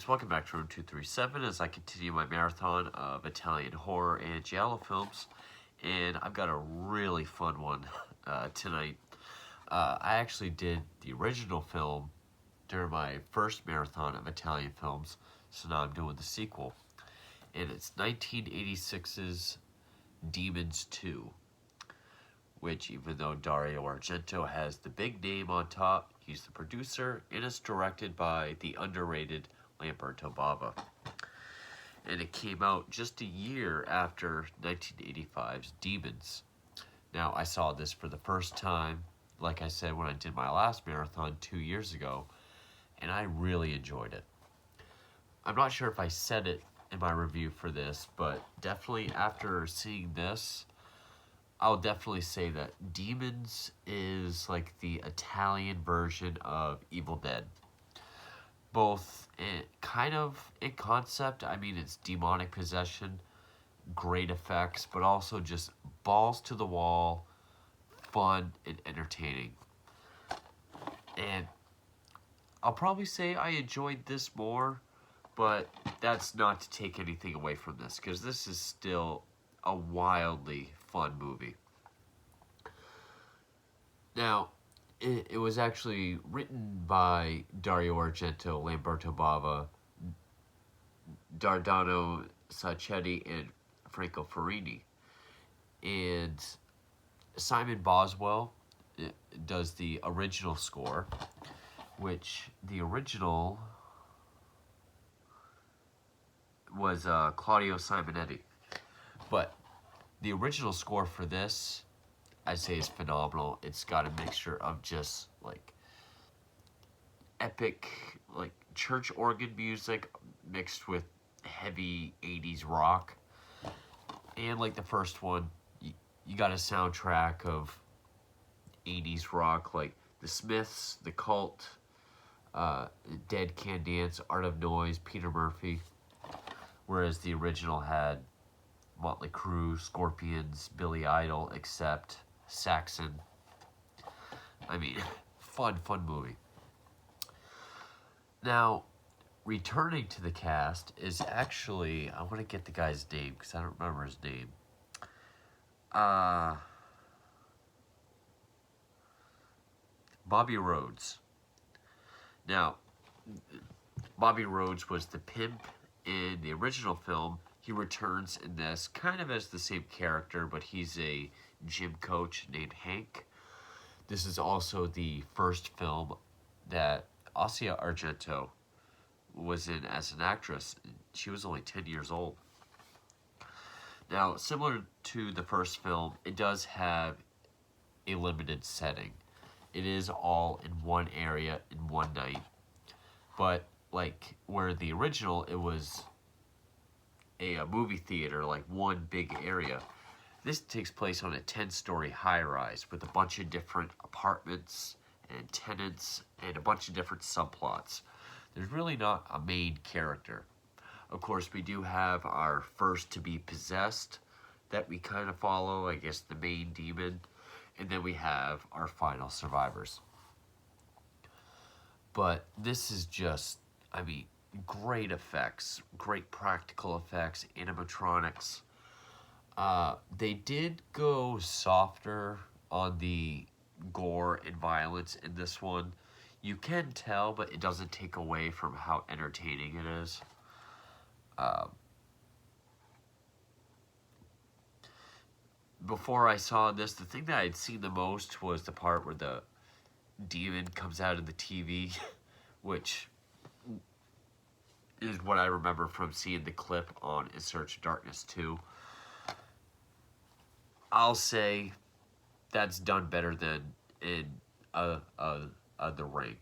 welcome back to Room 237 as I continue my marathon of Italian horror and giallo films. And I've got a really fun one tonight. I actually did the original film during my first marathon of Italian films, so now I'm doing the sequel. And it's 1986's Demons 2, which, even though Dario Argento has the big name on top, he's the producer, and it's directed by the underrated Lamberto Bava. And it came out just a year after 1985's Demons. Now, I saw this for the first time, like I said, when I did my last marathon 2 years ago, and I really enjoyed it. I'm not sure if I said it in my review for this, but definitely after seeing this, I'll definitely say that Demons is like the Italian version of Evil Dead. Both kind of in concept, I mean, it's demonic possession, great effects, but also just balls to the wall, fun and entertaining. And I'll probably say I enjoyed this more, but that's not to take anything away from this, because this is still a wildly fun movie. Now, it was actually written by Dario Argento, Lamberto Bava, Dardano Sacchetti, and Franco Ferrini. And Simon Boswell does the original score, which the original was Claudio Simonetti. But the original score for this, I'd say, is phenomenal. It's got a mixture of just like epic, like church organ music mixed with heavy 80s rock. And like the first one, you got a soundtrack of 80s rock like The Smiths, The Cult, Dead Can Dance, Art of Noise, Peter Murphy. Whereas the original had Motley Crue, Scorpions, Billy Idol, Accept, Saxon. I mean, fun movie. Now, returning to the cast is actually, I want to get the guy's name because I don't remember his name. Bobby Rhodes. Now, Bobby Rhodes was the pimp in the original film. He returns in this kind of as the same character, but he's a gym coach named Hank. This is also the first film that Asia Argento was in as an actress. She was only 10 years old. Now, similar to the first film, it does have a limited setting. It is all in one area in one night. But like where the original, it was a movie theater, like one big area. This takes place on a 10-story high-rise with a bunch of different apartments and tenants and a bunch of different subplots. There's really not a main character. Of course, we do have our first to be possessed that we kind of follow, I guess the main demon, and then we have our final survivors. But this is just, I mean, great effects, great practical effects, animatronics. They did go softer on the gore and violence in this one. You can tell, but it doesn't take away from how entertaining it is. Before I saw this, the thing that I'd seen the most was the part where the demon comes out of the TV, which is what I remember from seeing the clip on In Search of Darkness 2. I'll say that's done better than in The Ring.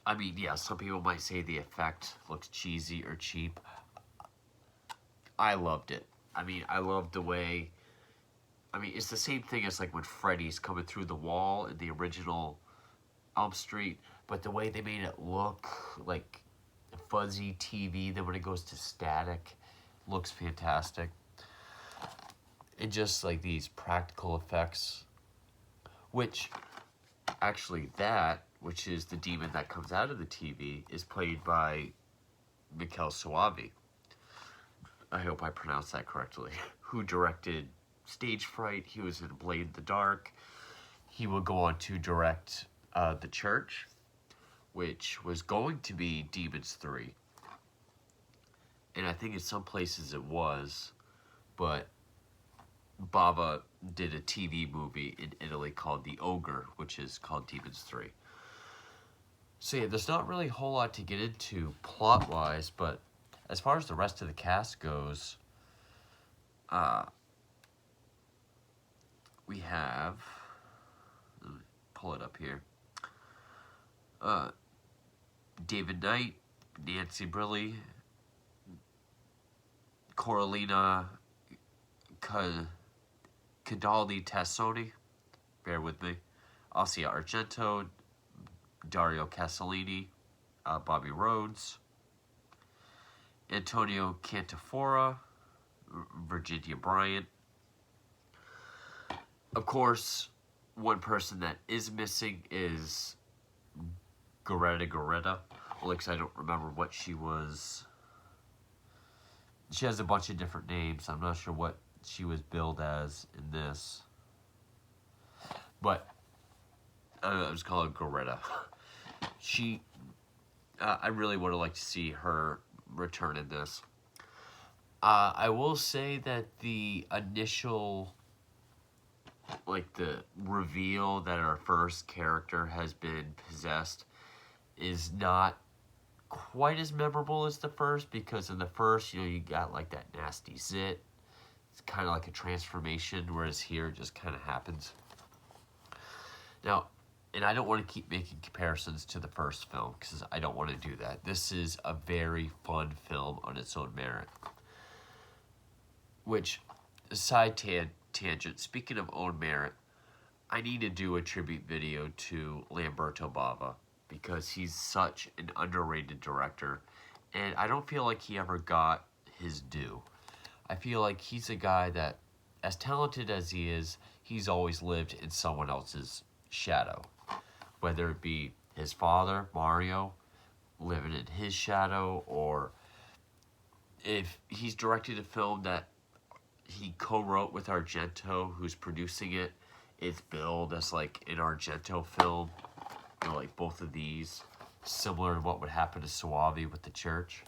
I mean, yeah, some people might say the effect looks cheesy or cheap. I loved it. I mean, I loved the way... I mean, it's the same thing as like when Freddy's coming through the wall in the original Elm Street, but the way they made it look like fuzzy TV, then when it goes to static, looks fantastic. And just like these practical effects, which actually that which is the demon that comes out of the TV, is played by Mikel Suavi. I hope I pronounced that correctly. Who directed Stage Fright. He was in Blade in the Dark. He will go on to direct The Church, which was going to be Demons 3. And I think in some places it was, but Bava did a TV movie in Italy called The Ogre, which is called Demons 3. So yeah, there's not really a whole lot to get into plot-wise, but as far as the rest of the cast goes, we have, let me pull it up here, David Knight, Nancy Brilli, Coralina Cadaldi Tassoni, bear with me, Asia Argento, Dario Castellini, Bobby Rhodes, Antonio Cantafora, Virginia Bryant. Of course, one person that is missing is Greta Gerwig. Well, because I don't remember what she was. She has a bunch of different names. I'm not sure what she was billed as in this. But I was calling Greta. She, I really would have liked to see her return in this. I will say that the initial, like the reveal that our first character has been possessed is not quite as memorable as the first, because in the first, you know, you got like that nasty zit. It's kind of like a transformation, whereas here it just kind of happens. Now, and I don't want to keep making comparisons to the first film, because I don't want to do that. This is a very fun film on its own merit. Which, side tangent, speaking of own merit, I need to do a tribute video to Lamberto Bava, because he's such an underrated director, and I don't feel like he ever got his due. I feel like he's a guy that, as talented as he is, he's always lived in someone else's shadow. Whether it be his father, Mario, living in his shadow, or if he's directed a film that he co-wrote with Argento, who's producing it, it's billed as like an Argento film. You know, like both of these, similar to what would happen to Suavi with The Church.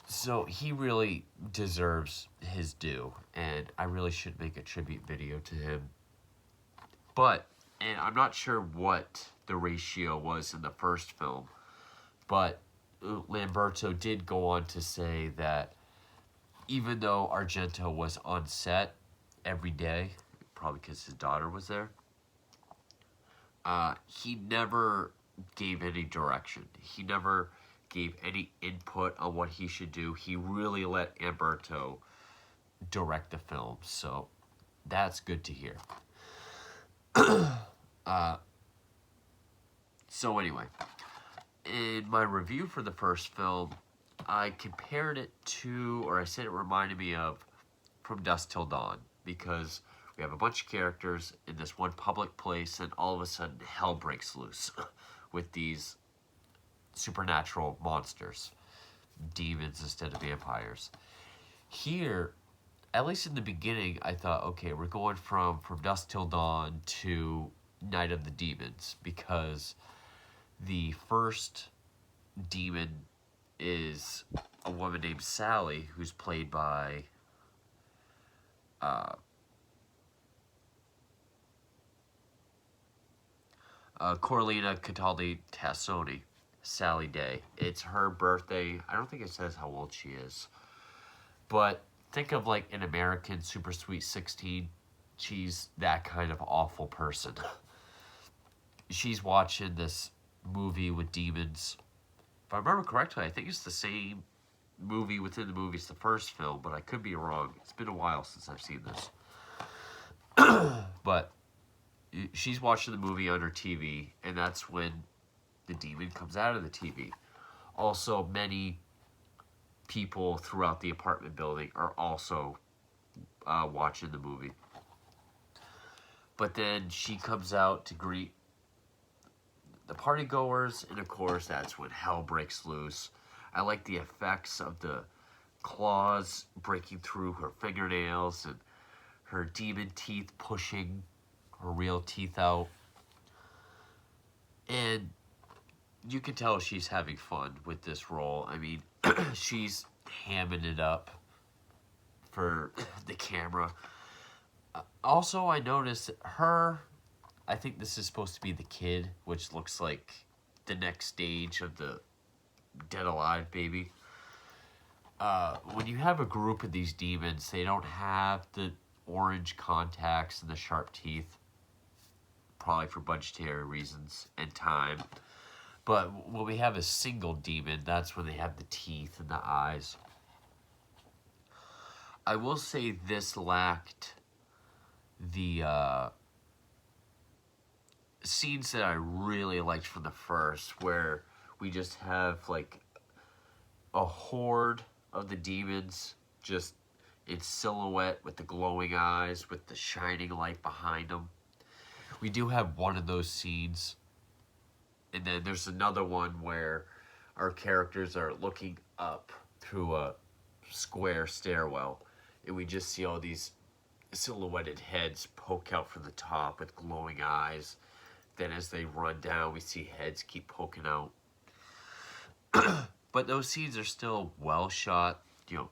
So he really deserves his due, and I really should make a tribute video to him. But, and I'm not sure what the ratio was in the first film, but Lamberto did go on to say that even though Argento was on set every day, probably because his daughter was there, he never gave any direction. He never gave any input on what he should do. He really let Lamberto direct the film, so that's good to hear. So anyway, in my review for the first film, I compared it to, or I said it reminded me of From Dusk Till Dawn, because we have a bunch of characters in this one public place, and all of a sudden hell breaks loose with these supernatural monsters, demons instead of vampires. Here, at least in the beginning, I thought, okay, we're going from Dusk Till Dawn to Night of the Demons, because the first demon is a woman named Sally, who's played by Coralina Cataldi Tassoni, Sally Day. It's her birthday. I don't think it says how old she is. But think of like an American Super Sweet 16. She's that kind of awful person. She's watching this movie with demons. If I remember correctly, I think it's the same movie within the movie as the first film, but I could be wrong. It's been a while since I've seen this. But she's watching the movie on her TV, and that's when the demon comes out of the TV. Also, many people throughout the apartment building are also watching the movie. But then she comes out to greet the party goers, and of course that's when hell breaks loose. I like the effects of the claws breaking through her fingernails and her demon teeth pushing her real teeth out. And you can tell she's having fun with this role. I mean, she's hamming it up for the camera. Also, I noticed her, I think this is supposed to be the kid, which looks like the next stage of the Dead Alive baby. When you have a group of these demons, they don't have the orange contacts and the sharp teeth, probably for budgetary reasons and time. But when we have a single demon, that's when they have the teeth and the eyes. I will say this lacked the scenes that I really liked from the first, where we just have like a horde of the demons just in silhouette with the glowing eyes, with the shining light behind them. We do have one of those scenes, and then there's another one where our characters are looking up through a square stairwell, and we just see all these silhouetted heads poke out from the top with glowing eyes. Then as they run down, we see heads keep poking out. But those scenes are still well shot, you know,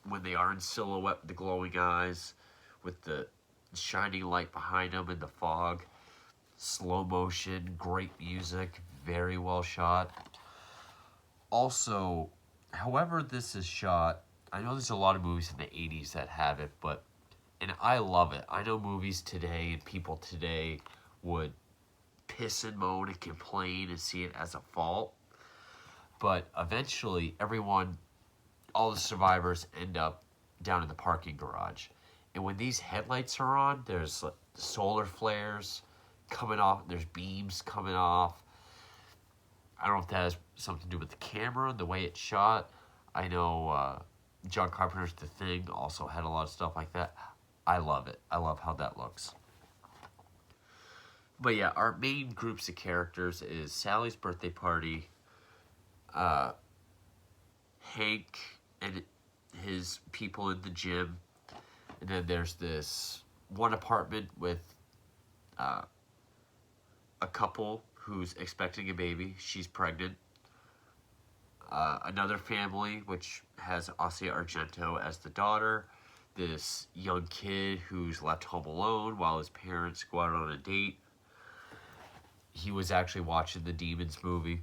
when they are in silhouette with the glowing eyes, with the shining light behind them in the fog. Slow motion, great music, very well shot. Also, however this is shot, I know there's a lot of movies in the 80s that have it, and I love it. I know movies today and people today would piss and moan and complain and see it as a fault. But eventually, all the survivors end up down in the parking garage. And when these headlights are on, there's solar flares coming off, there's beams coming off. I don't know if that has something to do with the camera, the way it's shot. I know John Carpenter's The Thing also had a lot of stuff like that. I love it. I love how that looks. But yeah, our main groups of characters is Sally's birthday party, Hank and his people in the gym, and then there's this one apartment with a couple who's expecting a baby. She's pregnant. Another family which has Asia Argento as the daughter. This young kid who's left home alone while his parents go out on a date. He was actually watching the Demons movie.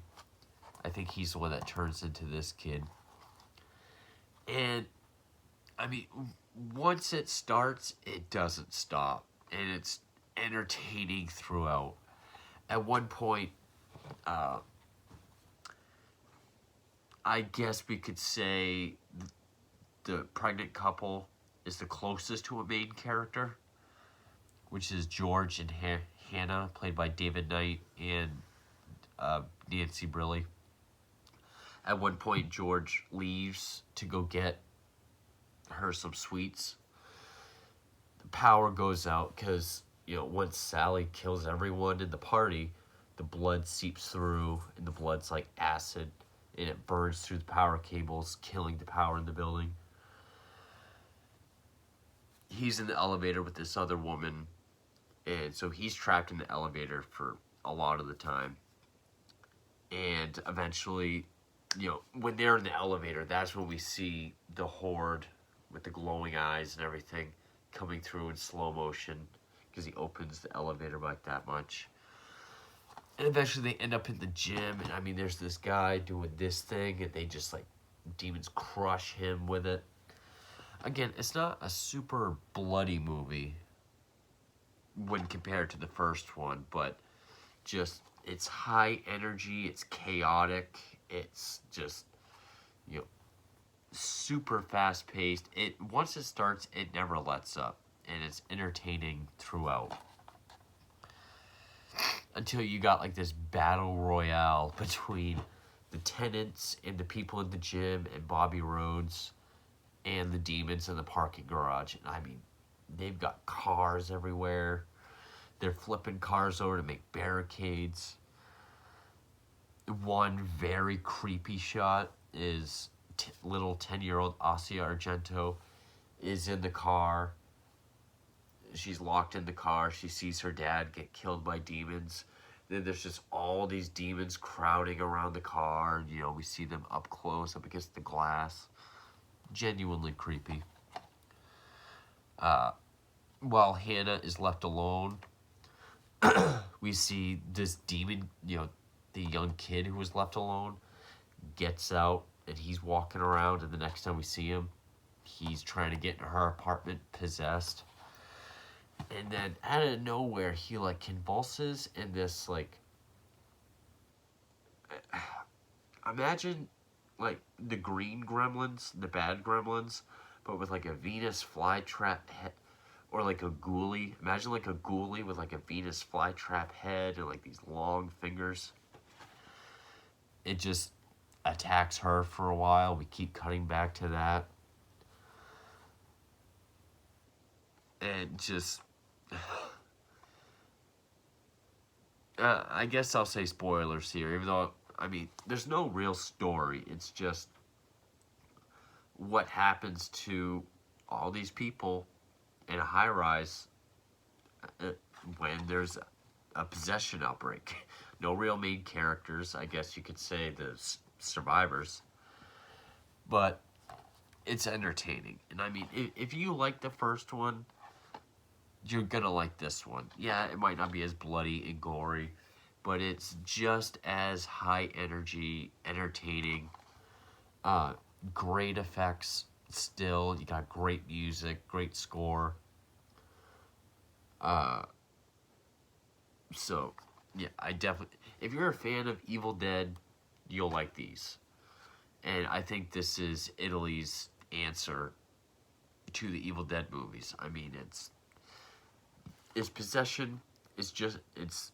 I think he's the one that turns into this kid. And, I mean, once it starts, it doesn't stop. And it's entertaining throughout. At one point, I guess we could say the pregnant couple is the closest to a main character, which is George and Hannah, played by David Knight and Nancy Briley. At one point, George leaves to go get her some sweets. The power goes out because, you know, once Sally kills everyone in the party, the blood seeps through, and the blood's like acid, and it burns through the power cables, killing the power in the building. He's in the elevator with this other woman, and so he's trapped in the elevator for a lot of the time. And eventually, you know, when they're in the elevator, that's when we see the horde with the glowing eyes and everything coming through in slow motion, because he opens the elevator like that much. And eventually they end up in the gym, and I mean, there's this guy doing this thing, and they just, like, demons crush him with it. Again, it's not a super bloody movie when compared to the first one, but just, it's high energy, it's chaotic, it's just, you know, super fast paced. Once it starts, it never lets up, and it's entertaining throughout. Until you got like this battle royale between the tenants and the people in the gym and Bobby Rhodes and the demons in the parking garage. And I mean, they've got cars everywhere. They're flipping cars over to make barricades. one very creepy shot is little 10-year-old Asia Argento is in the car. She's locked in the car. She sees her dad get killed by demons. Then there's just all these demons crowding around the car. And, we see them up close, up against the glass. Genuinely creepy. While Hannah is left alone, we see this demon, the young kid who was left alone, gets out and he's walking around. And the next time we see him, he's trying to get in her apartment possessed. And then out of nowhere, he convulses in this imagine the green gremlins, the bad gremlins, but with a Venus flytrap head, or a ghoulie. Imagine a ghoulie with a Venus flytrap head and these long fingers. It just attacks her for a while. We keep cutting back to that. And just I guess I'll say spoilers here, even though, there's no real story. It's just what happens to all these people in a high-rise when there's a possession outbreak. No real main characters, I guess you could say the survivors. But it's entertaining. And if you like the first one, you're gonna like this one. Yeah, it might not be as bloody and gory, but it's just as high energy, entertaining, great effects still. You got great music, great score. So, yeah, I definitely, if you're a fan of Evil Dead, you'll like these. And I think this is Italy's answer to the Evil Dead movies. It's possession. It's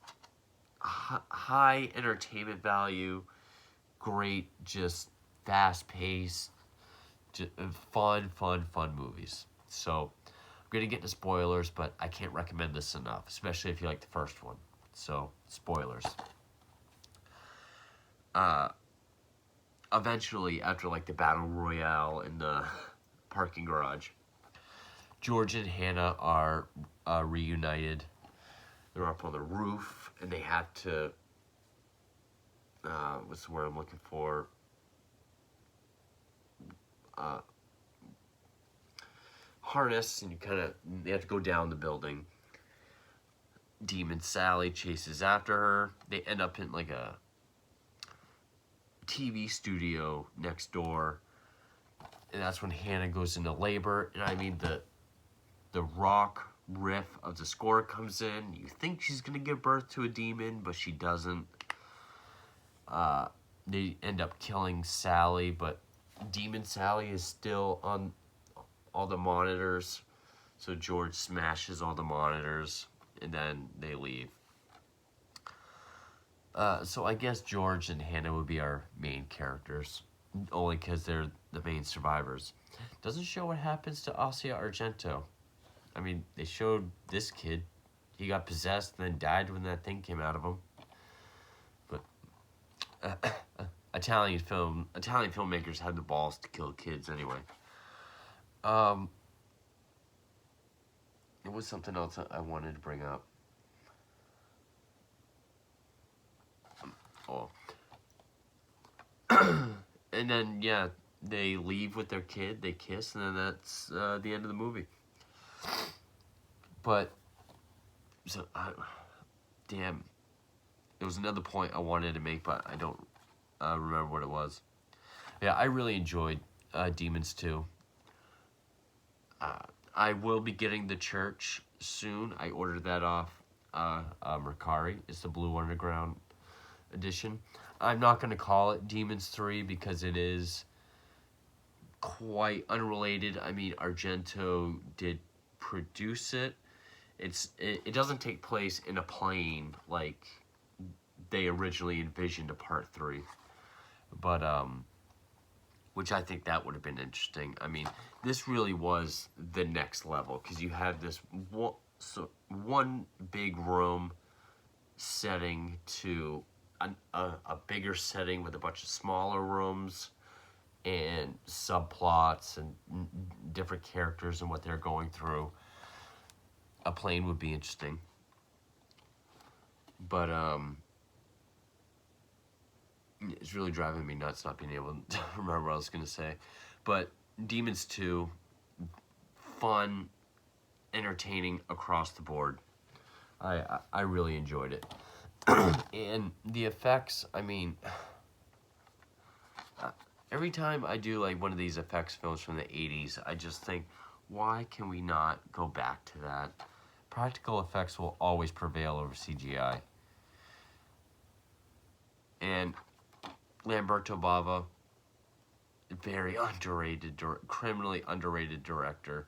high entertainment value, great, just fast-paced, fun movies. So I'm going to get into spoilers, but I can't recommend this enough, especially if you like the first one. So, spoilers. Eventually, after the battle royale in the parking garage, George and Hannah are reunited. They're up on the roof, and they have to, what's the word I'm looking for? Harness, and they have to go down the building. Demon Sally chases after her. They end up in a TV studio next door, and that's when Hannah goes into labor. And the rock riff of the score comes in. You think she's gonna give birth to a demon, but she doesn't. They end up killing Sally, but Demon Sally is still on all the monitors, so George smashes all the monitors, and then they leave. So I guess George and Hannah would be our main characters, only because they're the main survivors. Doesn't show what happens to Asia Argento. They showed this kid. He got possessed and then died when that thing came out of him. But Italian filmmakers had the balls to kill kids anyway. It was something else I wanted to bring up. And then, yeah, they leave with their kid, they kiss, and then that's the end of the movie. But, damn, there was another point I wanted to make, but I don't remember what it was. Yeah, I really enjoyed Demons 2. I will be getting The Church soon. I ordered that off Mercari. It's the Blue Underground edition. I'm not going to call it Demons 3 because it is quite unrelated. Argento did produce it. It doesn't take place in a plane like they originally envisioned a part 3. But, which I think that would have been interesting. This really was the next level, because you had this one big room setting to a bigger setting with a bunch of smaller rooms and subplots and different characters and what they're going through, a plane would be interesting. But it's really driving me nuts not being able to remember what I was going to say. But Demons 2, fun, entertaining across the board. I really enjoyed it. And the effects, I mean, every time I do like one of these effects films from the 80s, I just think, why can we not go back to that? Practical effects will always prevail over CGI. And Lamberto Bava, very underrated, criminally underrated director.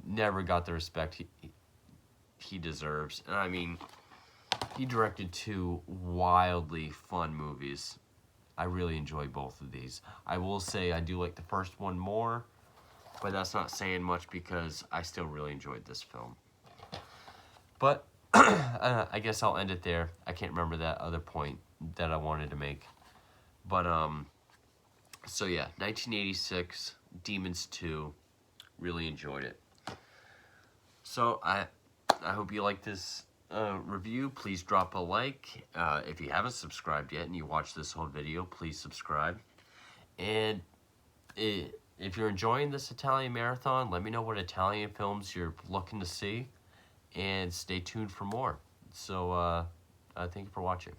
Never got the respect he deserves. And I mean, he directed 2 wildly fun movies. I really enjoy both of these. I will say I do like the first one more, but that's not saying much because I still really enjoyed this film. But I guess I'll end it there. I can't remember that other point that I wanted to make. But, so yeah, 1986, Demons 2, really enjoyed it. So I hope you like this review. Please drop a like. If you haven't subscribed yet and you watch this whole video, please subscribe. And if you're enjoying this Italian marathon, let me know what Italian films you're looking to see, and stay tuned for more. So thank you for watching.